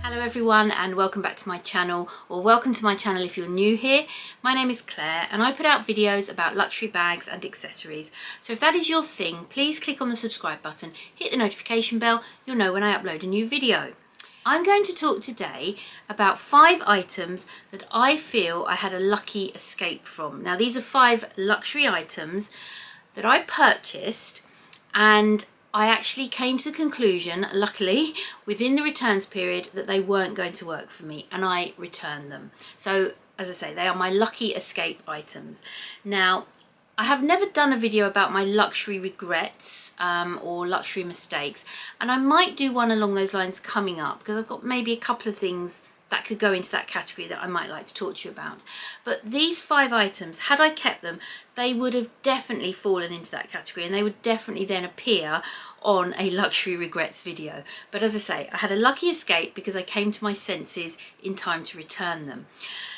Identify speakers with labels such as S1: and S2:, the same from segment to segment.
S1: Hello everyone and welcome back to my channel, or welcome to my channel if you're new here. My name is Claire and I put out videos about luxury bags and accessories. So if that is your thing, please click on the subscribe button, hit the notification bell, you'll know when I upload a new video. I'm going to talk today about 5 items that I feel I had a lucky escape from. Now these are 5 luxury items that I purchased and I actually came to the conclusion, luckily, within the returns period that they weren't going to work for me and I returned them. So, as I say, they are my lucky escape items. Now, I have never done a video about my luxury regrets or luxury mistakes, and I might do one along those lines coming up because I've got maybe a couple of things that could go into that category that I might like to talk to you about. But these 5 items, had I kept them, they would have definitely fallen into that category and they would definitely then appear on a luxury regrets video. But as I say, I had a lucky escape because I came to my senses in time to return them.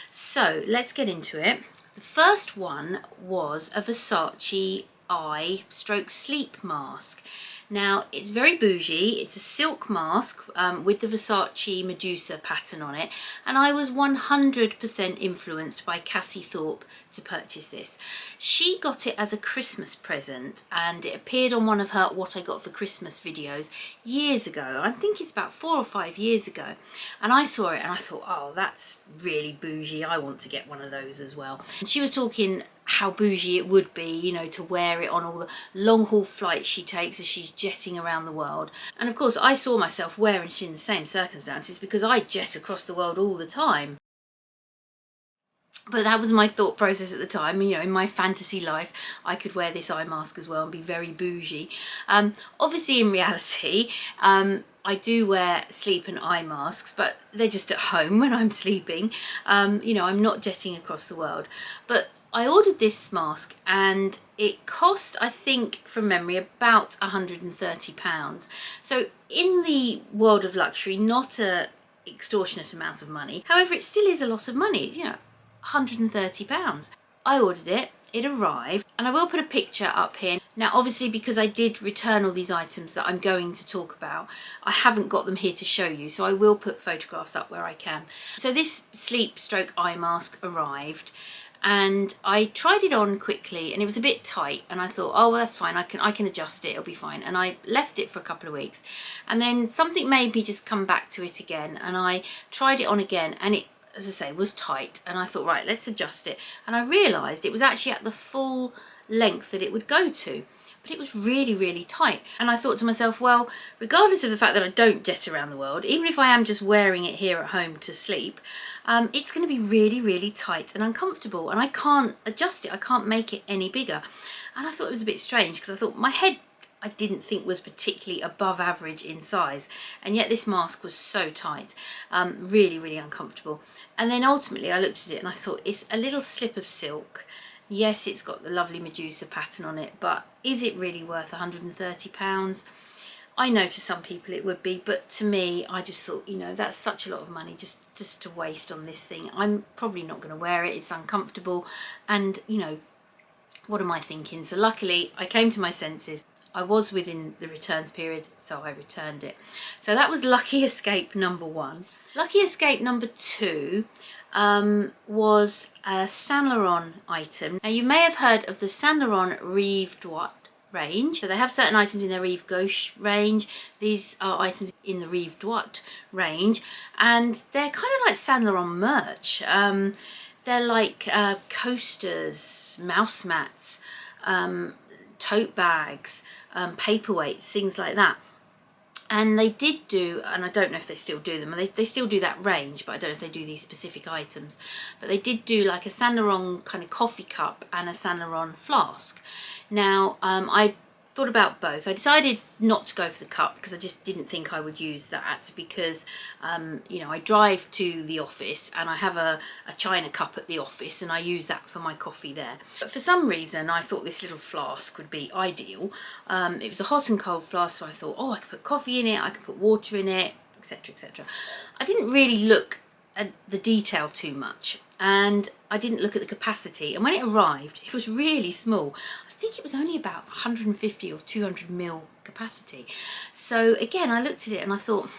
S1: So let's get into it. The first one was a Versace eye stroke sleep mask. Now it's very bougie, it's a silk mask with the Versace Medusa pattern on it, and I was 100% influenced by Cassie Thorpe to purchase this. She got it as a Christmas present and it appeared on one of her What I Got for Christmas videos years ago. I think it's about 4 or 5 years ago, and I saw it and I thought, oh, that's really bougie, I want to get one of those as well. And she was talking how bougie it would be, you know, to wear it on all the long haul flights she takes as she's jetting around the world. And of course I saw myself wearing it in the same circumstances because I jet across the world all the time. But that was my thought process at the time. You know, in my fantasy life I could wear this eye mask as well and be very bougie. Obviously in reality I do wear sleep and eye masks, but they're just at home when I'm sleeping. You know, I'm not jetting across the world. But I ordered this mask and it cost, I think from memory, about £130. So in the world of luxury, not an extortionate amount of money. However, it still is a lot of money, you know, £130. I ordered it, it arrived, and I will put a picture up here. Now obviously because I did return all these items that I'm going to talk about, I haven't got them here to show you, so I will put photographs up where I can. So this sleep stroke eye mask arrived and I tried it on quickly and it was a bit tight, and I thought, oh well, that's fine, I can adjust it, it'll be fine. And I left it for a couple of weeks and then something made me just come back to it again, and I tried it on again and it, as I say, was tight, and I thought, right, let's adjust it, and I realised it was actually at the full length that it would go to, but it was really tight. And I thought to myself, well, regardless of the fact that I don't jet around the world, even if I am just wearing it here at home to sleep, it's going to be really tight and uncomfortable, and I can't adjust it, I can't make it any bigger. And I thought it was a bit strange because I thought my head, I didn't think was particularly above average in size, and yet this mask was so tight, really uncomfortable. And then ultimately I looked at it and I thought, it's a little slip of silk. Yes, it's got the lovely Medusa pattern on it, but is it really worth £130? I know to some people it would be, but to me, I just thought, you know, that's such a lot of money just to waste on this thing. I'm probably not going to wear it, it's uncomfortable, and you know, what am I thinking? So luckily I came to my senses. I was within the returns period, so I returned it. So that was lucky escape number 1. Lucky escape number 2 was a Saint Laurent item. Now you may have heard of the Saint Laurent Rive Droit range. So they have certain items in their Rive Gauche range. These are items in the Rive Droit range, and they're kind of like Saint Laurent merch. They're like coasters, mouse mats, tote bags, paperweights, things like that. And they did do, and I don't know if they still do them, they still do that range, but I don't know if they do these specific items. But they did do like a Saint Laurent kind of coffee cup and a Saint Laurent flask. Now, I thought about both. I decided not to go for the cup because I just didn't think I would use that because, you know, I drive to the office and I have a china cup at the office and I use that for my coffee there. But for some reason I thought this little flask would be ideal. It was a hot and cold flask, so I thought, oh, I could put coffee in it, I could put water in it, etc, etc. I didn't really look at the detail too much, and I didn't look at the capacity, and when it arrived it was really small. I think it was only about 150 or 200 ml capacity. So again, I looked at it and I thought,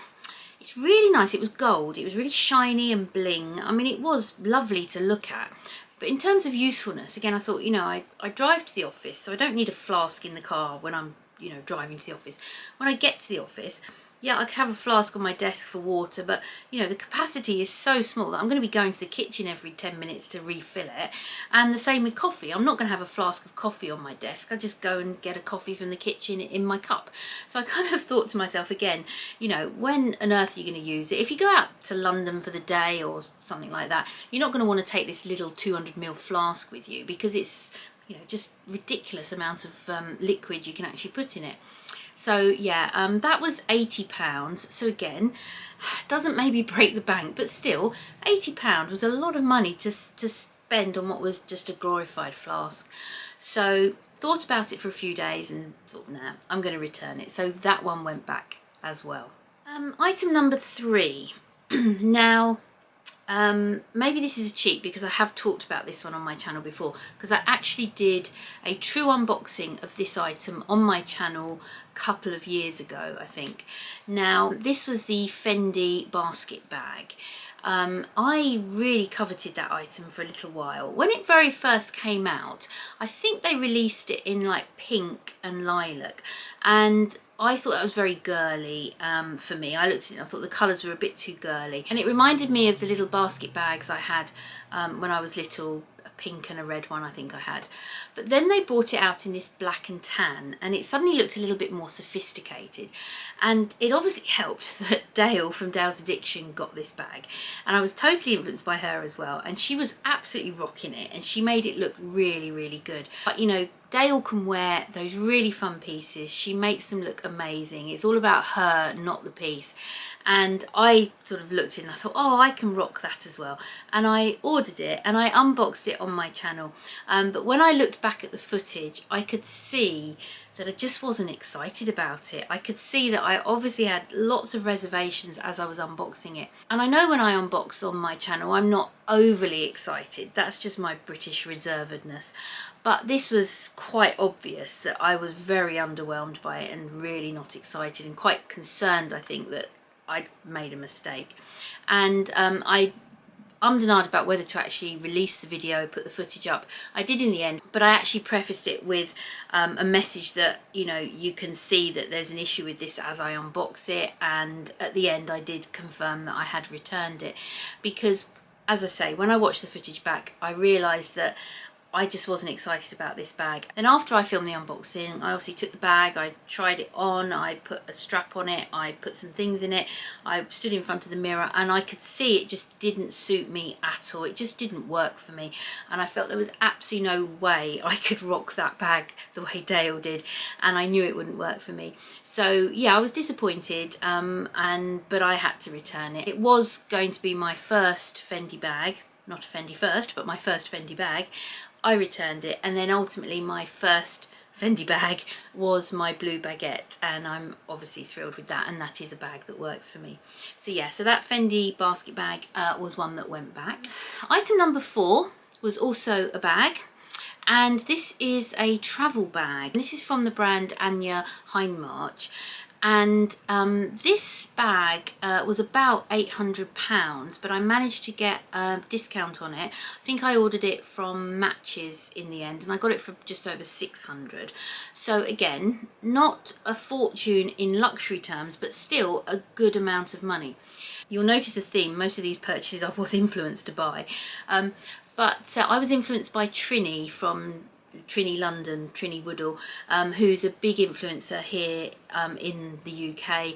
S1: It's really nice. It was gold. It was really shiny and bling. I mean, it was lovely to look at. But in terms of usefulness, again, I thought, you know, I drive to the office, so I don't need a flask in the car when I'm, you know, driving to the office. When I get to the office, yeah, I could have a flask on my desk for water, but, you know, the capacity is so small that I'm going to be going to the kitchen every 10 minutes to refill it. And the same with coffee. I'm not going to have a flask of coffee on my desk. I just go and get a coffee from the kitchen in my cup. So I kind of thought to myself again, you know, when on earth are you going to use it? If you go out to London for the day or something like that, you're not going to want to take this little 200ml flask with you, because it's, you know, just ridiculous amount of liquid you can actually put in it. So yeah, that was £80. So again, doesn't maybe break the bank, but still, £80 was a lot of money to spend on what was just a glorified flask. So thought about it for a few days and thought, nah, I'm going to return it. So that one went back as well. Item number 3. Now, maybe this is a cheat because I have talked about this one on my channel before, because I actually did a true unboxing of this item on my channel a couple of years ago, I think. Now, this was the Fendi Basket Bag. I really coveted that item for a little while. When it very first came out, I think they released it in like pink and lilac, and I thought that was very girly for me. I looked at it and I thought the colours were a bit too girly, and it reminded me of the little basket bags I had when I was little, a pink and a red one I think I had. But then they brought it out in this black and tan, and it suddenly looked a little bit more sophisticated. And it obviously helped that Dale from Dale's Addiction got this bag, and I was totally influenced by her as well, and she was absolutely rocking it, and she made it look really, really good. But you know, Dale can wear those really fun pieces. She makes them look amazing. It's all about her, not the piece. And I sort of looked at it and I thought, oh, I can rock that as well. And I ordered it and I unboxed it on my channel. But when I looked back at the footage, I could see that I just wasn't excited about it. I could see that I obviously had lots of reservations as I was unboxing it. And I know when I unbox on my channel, I'm not overly excited. That's just my British reservedness. But this was quite obvious that I was very underwhelmed by it and really not excited, and quite concerned, I think, that I'd made a mistake. And I ummed and ahed about whether to actually release the video, put the footage up. I did in the end, but I actually prefaced it with a message that, you know, you can see that there's an issue with this as I unbox it, and at the end I did confirm that I had returned it, because, as I say, when I watched the footage back, I realised that I just wasn't excited about this bag. Then after I filmed the unboxing, I obviously took the bag, I tried it on, I put a strap on it, I put some things in it, I stood in front of the mirror, and I could see it just didn't suit me at all. It just didn't work for me, and I felt there was absolutely no way I could rock that bag the way Dale did, and I knew it wouldn't work for me. So yeah, I was disappointed, but I had to return it. It was going to be my first Fendi bag, not a Fendi first, but my first Fendi bag. I returned it, and then ultimately my first Fendi bag was my blue baguette, and I'm obviously thrilled with that, and that is a bag that works for me. So yeah, so that Fendi basket bag was one that went back. Item number 4 was also a bag, and this is a travel bag. This is from the brand Anya Hindmarch. And this bag was about £800, but I managed to get a discount on it. I think I ordered it from Matches in the end, and I got it for just over £600. So again, not a fortune in luxury terms, but still a good amount of money. You'll notice a theme. Most of these purchases I was influenced to buy. But I was influenced by Trini from London, Trini Woodall, who's a big influencer here in the UK,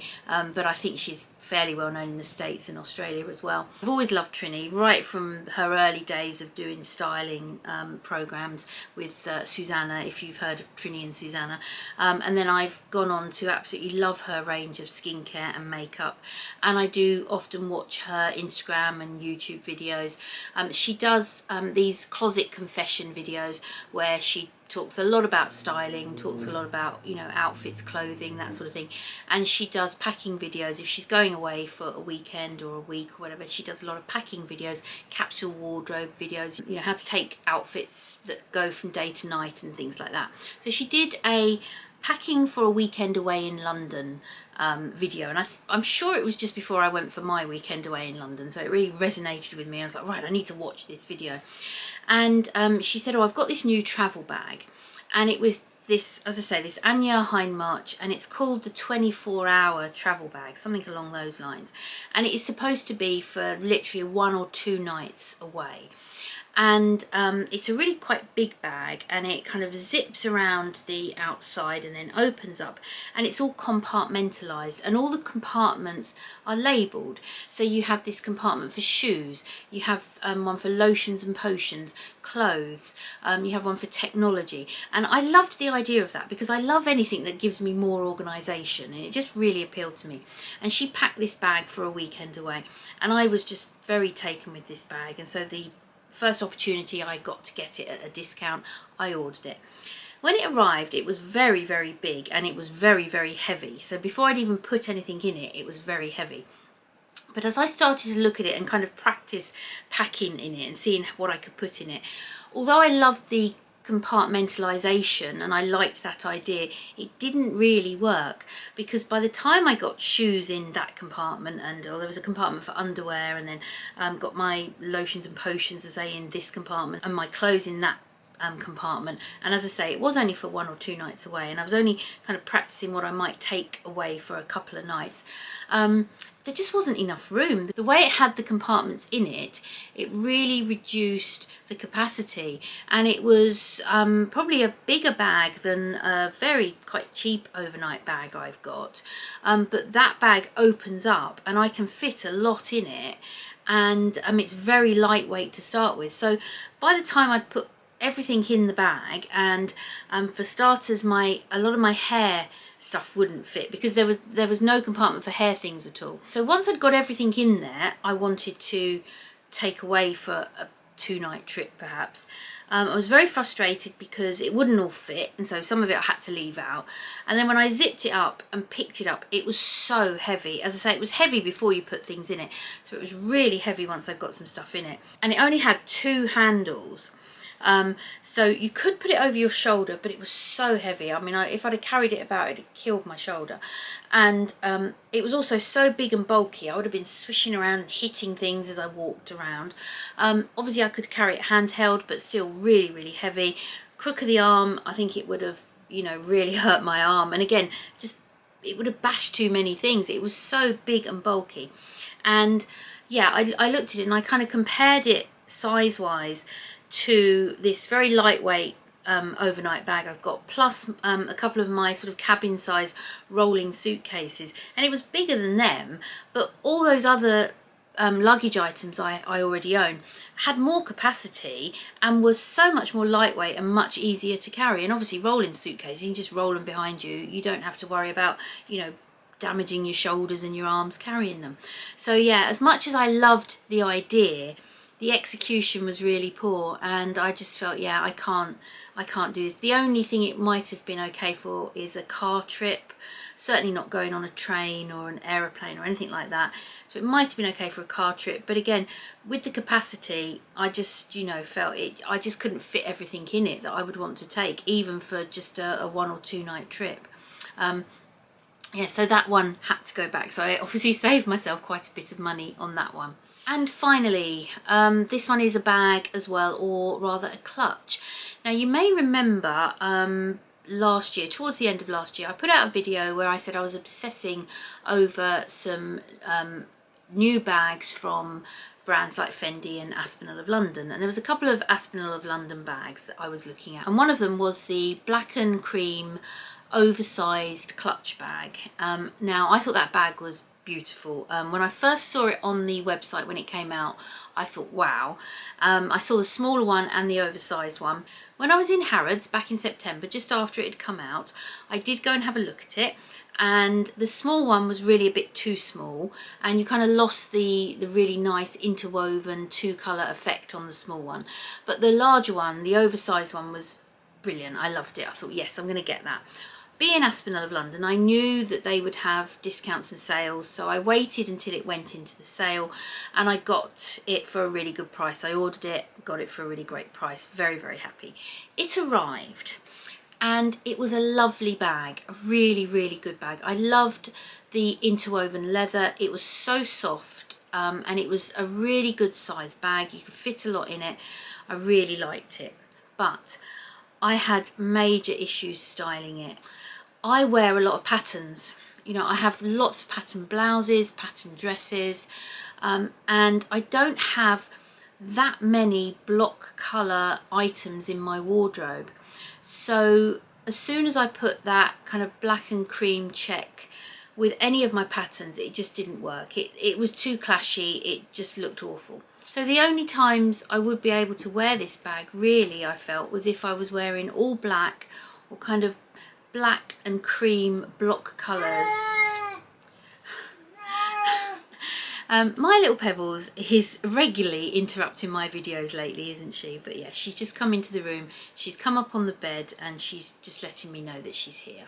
S1: but I think she's fairly well known in the States and Australia as well. I've always loved Trini, right from her early days of doing styling programs with Susanna, if you've heard of Trini and Susanna, and then I've gone on to absolutely love her range of skincare and makeup, and I do often watch her Instagram and YouTube videos. She does these closet confession videos where she talks a lot about styling, talks a lot about, you know, outfits, clothing, that sort of thing, and she does packing videos. If she's going away for a weekend or a week or whatever, she does a lot of packing videos, capsule wardrobe videos, you know, how to take outfits that go from day to night and things like that. So she did a packing for a weekend away in London video, and I'm sure it was just before I went for my weekend away in London, so it really resonated with me. I was like, right, I need to watch this video. And she said, oh, I've got this new travel bag, and it was this, as I say, this Anya Hindmarch, and it's called the 24-hour travel bag, something along those lines, and it is supposed to be for literally 1 or 2 nights away. And it's a really quite big bag, and it kind of zips around the outside and then opens up, and it's all compartmentalized, and all the compartments are labeled. So you have this compartment for shoes, you have one for lotions and potions, clothes, you have one for technology. And I loved the idea of that, because I love anything that gives me more organization, and it just really appealed to me. And she packed this bag for a weekend away, and I was just very taken with this bag. And so the first opportunity I got to get it at a discount, I ordered it. When it arrived, it was very, very big, and it was very, very heavy. So before I'd even put anything in it, it was very heavy. But as I started to look at it and kind of practice packing in it and seeing what I could put in it, although I loved the compartmentalization and I liked that idea, it didn't really work, because by the time I got shoes in that compartment, and there was a compartment for underwear, and then got my lotions and potions, as I say, in this compartment, and my clothes in that compartment. And as I say, it was only for 1 or 2 nights away, and I was only kind of practicing what I might take away for a couple of nights. There just wasn't enough room. The way it had the compartments in it, it really reduced the capacity, and it was probably a bigger bag than a very quite cheap overnight bag I've got. But that bag opens up, and I can fit a lot in it, and it's very lightweight to start with. So by the time I'd put everything in the bag, and for starters, a lot of my hair stuff wouldn't fit, because there was no compartment for hair things at all. So once I'd got everything in there, I wanted to take away for a 2-night trip perhaps. I was very frustrated because it wouldn't all fit, and so some of it I had to leave out. And then when I zipped it up and picked it up, it was so heavy. As I say, it was heavy before you put things in it, so it was really heavy once I've got some stuff in it. And it only had 2 handles. So you could put it over your shoulder, but it was so heavy. I mean, if I'd have carried it about, it'd have killed my shoulder. And it was also so big and bulky, I would have been swishing around and hitting things as I walked around. Obviously I could carry it handheld, but still really, really heavy. Crook of the arm, I think it would have, really hurt my arm. And again, just it would have bashed too many things. It was so big and bulky. And yeah, I looked at it and I kind of compared it size-wise to this very lightweight overnight bag I've got, plus a couple of my sort of cabin size rolling suitcases, and it was bigger than them, but all those other luggage items I already own had more capacity and was so much more lightweight and much easier to carry. And obviously rolling suitcases, you can just roll them behind you, you don't have to worry about damaging your shoulders and your arms carrying them. So yeah, as much as I loved the idea, the execution was really poor, and I just felt, yeah, I can't do this. The only thing it might have been okay for is a car trip, certainly not going on a train or an aeroplane or anything like that. So it might have been okay for a car trip, but again, with the capacity, I just, felt it, I just couldn't fit everything in it that I would want to take, even for just a 1 or 2 night trip. Yeah, so that one had to go back. So I obviously saved myself quite a bit of money on that one. And finally, this one is a bag as well, or rather a clutch. Now you may remember last year, towards the end of last year, I put out a video where I said I was obsessing over some new bags from brands like Fendi and Aspinal of London. And there was a couple of Aspinal of London bags that I was looking at. And one of them was the black and cream oversized clutch bag. Now I thought that bag was beautiful. When I first saw it on the website when it came out, I thought, wow. I saw the smaller one and the oversized one. When I was in Harrods back in September, just after it had come out, I did go and have a look at it, and the small one was really a bit too small, and you kind of lost the really nice interwoven 2-colour effect on the small one. But the larger one, the oversized one, was brilliant. I loved it. I thought, yes, I'm going to get that. Being Aspinal of London, I knew that they would have discounts and sales, so I waited until it went into the sale, and I got it for a really good price. I ordered it, got it for a really great price. Very, very happy. It arrived, and it was a lovely bag, a really, really good bag. I loved the interwoven leather. It was so soft, and it was a really good size bag. You could fit a lot in it. I really liked it, but I had major issues styling it. I wear a lot of patterns. You know, I have lots of pattern blouses, pattern dresses, and I don't have that many block colour items in my wardrobe. So as soon as I put that kind of black and cream check with any of my patterns, it just didn't work. It was too clashy, it just looked awful. So the only times I would be able to wear this bag, really, I felt, was if I was wearing all black or kind of black and cream block colours. My little Pebbles is regularly interrupting my videos lately, isn't she? But yeah, she's just come into the room, she's come up on the bed, and she's just letting me know that she's here.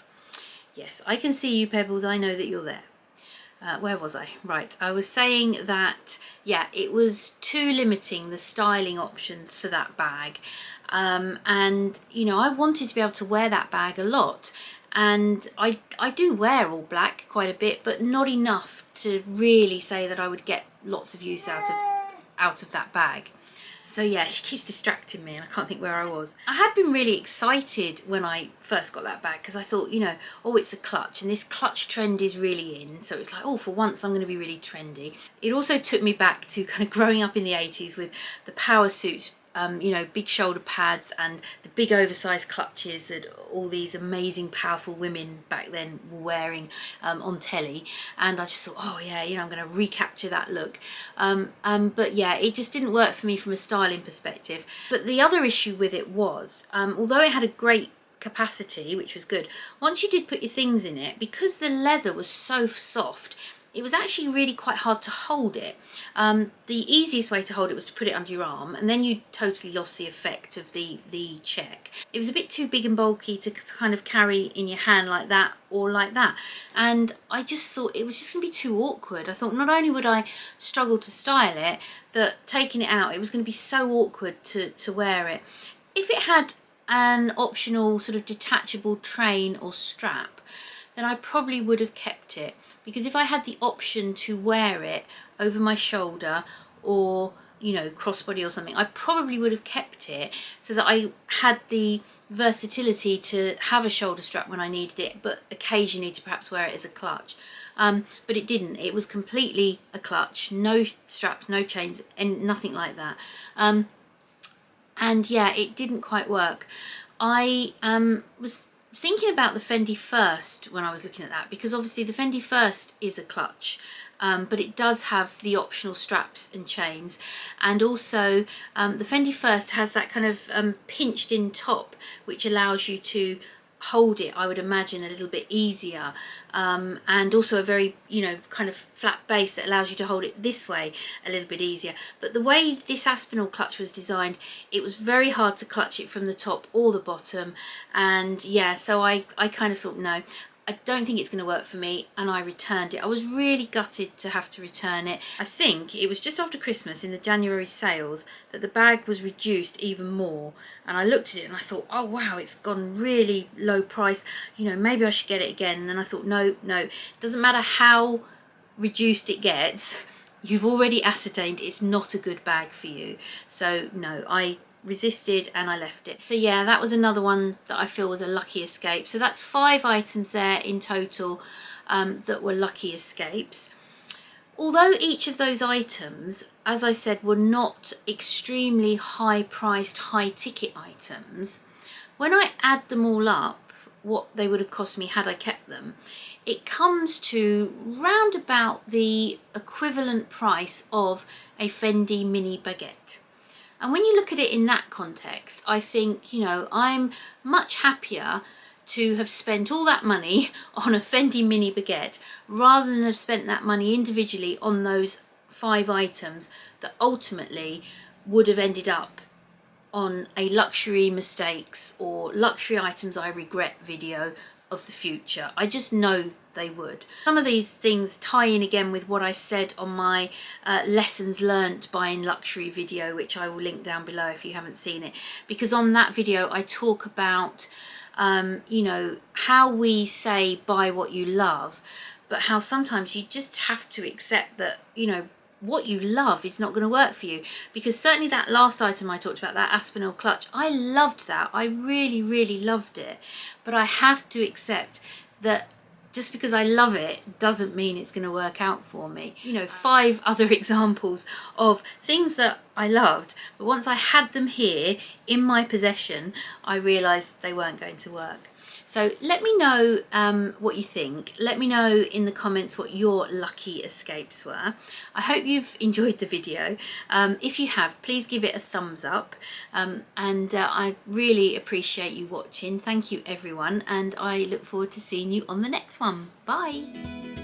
S1: Yes, I can see you, Pebbles, I know that you're there. Where was I? Right, I was saying that, yeah, it was too limiting, the styling options for that bag. And, you know, I wanted to be able to wear that bag a lot. And I do wear all black quite a bit, but not enough to really say that I would get lots of use out of that bag. So yeah, she keeps distracting me and I can't think where I was. I had been really excited when I first got that bag because I thought, you know, oh, it's a clutch and this clutch trend is really in. So it's like, oh, for once I'm going to be really trendy. It also took me back to kind of growing up in the 80s with the power suits, you know, big shoulder pads and the big oversized clutches that all these amazing powerful women back then were wearing on telly, and I just thought, oh yeah, you know, I'm going to recapture that look. But yeah, it just didn't work for me from a styling perspective. But the other issue with it was, although it had a great capacity, which was good, once you did put your things in it, because the leather was so soft, it was actually really quite hard to hold it. The easiest way to hold it was to put it under your arm, and then you totally lost the effect of the check. It was a bit too big and bulky to kind of carry in your hand like that or like that, and I just thought it was just going to be too awkward. I thought not only would I struggle to style it, that taking it out, it was going to be so awkward to wear it. If it had an optional sort of detachable train or strap, then I probably would have kept it, because if I had the option to wear it over my shoulder or, you know, crossbody or something, I probably would have kept it so that I had the versatility to have a shoulder strap when I needed it, but occasionally to perhaps wear it as a clutch. But it didn't. It was completely a clutch, no straps, no chains, and nothing like that. And yeah, it didn't quite work. I was thinking about the Fendi First when I was looking at that, because obviously the Fendi First is a clutch, but it does have the optional straps and chains, and also the Fendi First has that kind of pinched in top which allows you to hold it, I would imagine, a little bit easier, and also a very, you know, kind of flat base that allows you to hold it this way a little bit easier. But the way this Aspinal clutch was designed, it was very hard to clutch it from the top or the bottom, and yeah, so I kind of thought, no, I don't think it's going to work for me, and I returned it. I was really gutted to have to return it. I think it was just after Christmas in the January sales that the bag was reduced even more, and I looked at it and I thought, oh wow, it's gone really low price, you know, maybe I should get it again. And then I thought, no, it doesn't matter how reduced it gets, you've already ascertained it's not a good bag for you. So no, I resisted and I left it. So yeah, that was another one that I feel was a lucky escape. So that's 5 items there in total that were lucky escapes. Although each of those items, as I said, were not extremely high priced, high ticket items, when I add them all up, what they would have cost me had I kept them, it comes to round about the equivalent price of a Fendi mini baguette. And when you look at it in that context, I think, you know, I'm much happier to have spent all that money on a Fendi mini baguette rather than have spent that money individually on those 5 items that ultimately would have ended up on a luxury mistakes or luxury items I regret video of the future. I just know they would. Some of these things tie in again with what I said on my lessons learnt buying luxury video, which I will link down below if you haven't seen it, because on that video I talk about you know, how we say buy what you love, but how sometimes you just have to accept that, you know, what you love is not going to work for you. Because certainly that last item I talked about, that Aspinal clutch, I loved that. I really, really loved it. But I have to accept that just because I love it doesn't mean it's going to work out for me. You know, 5 other examples of things that I loved, but once I had them here in my possession, I realised they weren't going to work. So let me know what you think. Let me know in the comments what your lucky escapes were. I hope you've enjoyed the video. If you have, please give it a thumbs up. I really appreciate you watching. Thank you everyone, and I look forward to seeing you on the next one. Bye.